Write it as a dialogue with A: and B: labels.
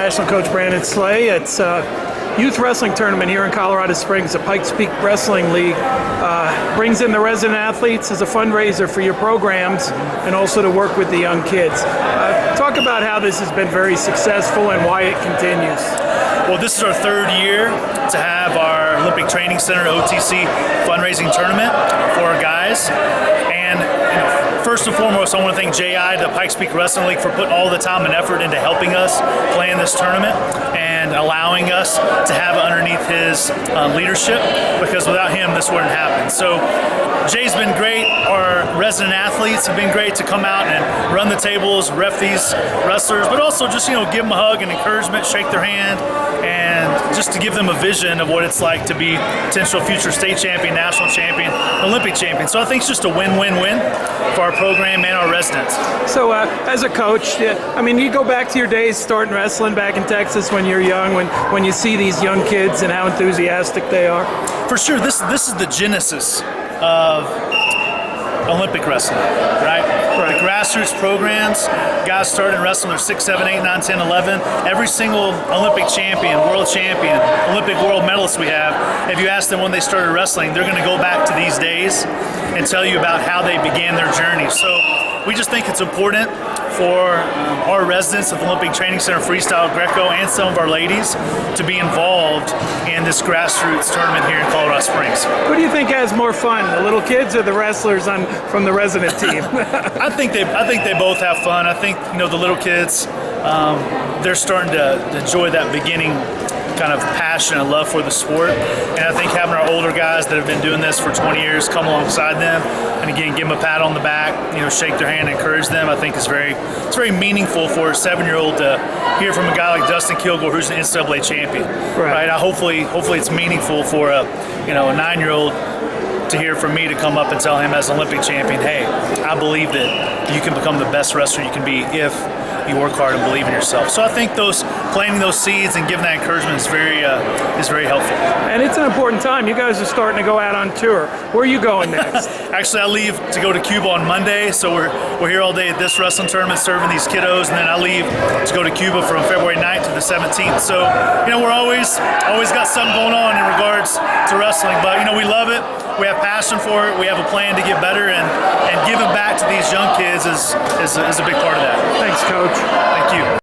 A: International coach Brandon Slay. It's a youth wrestling tournament here in Colorado Springs. The Pikes Wrestling League brings in the resident athletes as a fundraiser for your programs and also to work with the young kids. Talk about how this has been very successful and why it continues.
B: Well, this is our third year to have our Olympic Training Center OTC fundraising tournament for our guys. And first and foremost, I want to thank JI, the Pikes Peak Wrestling League, for putting all the time and effort into helping us play in this tournament and allowing us to have it underneath his leadership, because without him, this wouldn't happen. So Jay's been great. Our resident athletes have been great to come out and run the tables, ref these wrestlers, but also just, give them a hug and encouragement, shake their hand, and just to give them a vision of what it's like to be potential future state champion, national champion, Olympic champion. So I think it's just a win-win-win for our program and our residents.
A: So as a coach, you go back to your days starting wrestling back in Texas when you're young, when you see these young kids and how enthusiastic they are.
B: For sure, this is the genesis of Olympic wrestling, right? The grassroots programs, guys started wrestling, they're 6, 7, 8, 9, 10, 11. Every single Olympic champion, world champion, Olympic world medalist we have, if you ask them when they started wrestling, they're going to go back to these days and tell you about how they began their journey. So we just think it's important for our residents of the Olympic Training Center, Freestyle, Greco, and some of our ladies to be involved in this grassroots tournament here in Colorado Springs.
A: Who do you think has more fun, the little kids or the wrestlers from the resident team?
B: I think they both have fun. I think the little kids, they're starting to enjoy that beginning kind of passion and love for the sport, and I think having our older guys that have been doing this for 20 years come alongside them and again give them a pat on the back, shake their hand, encourage them, I think it's very meaningful for a 7-year-old to hear from a guy like Dustin Kilgore, who's an NCAA champion. Right? Hopefully it's meaningful for a 9-year-old to hear from me to come up and tell him as Olympic champion, hey, I believe that you can become the best wrestler you can be if you work hard and believe in yourself. So I think planting those seeds and giving that encouragement is very helpful.
A: And it's an important time. You guys are starting to go out on tour. Where are you going next?
B: Actually, I leave to go to Cuba on Monday, so we're here all day at this wrestling tournament serving these kiddos, and then I leave to go to Cuba from February 9th to the 17th. So we're always got something going on in regards to wrestling, but we love it. We have passion for it. We have a plan to get better, and giving back to these young kids is a big part of that.
A: Thanks, Coach.
B: Thank you.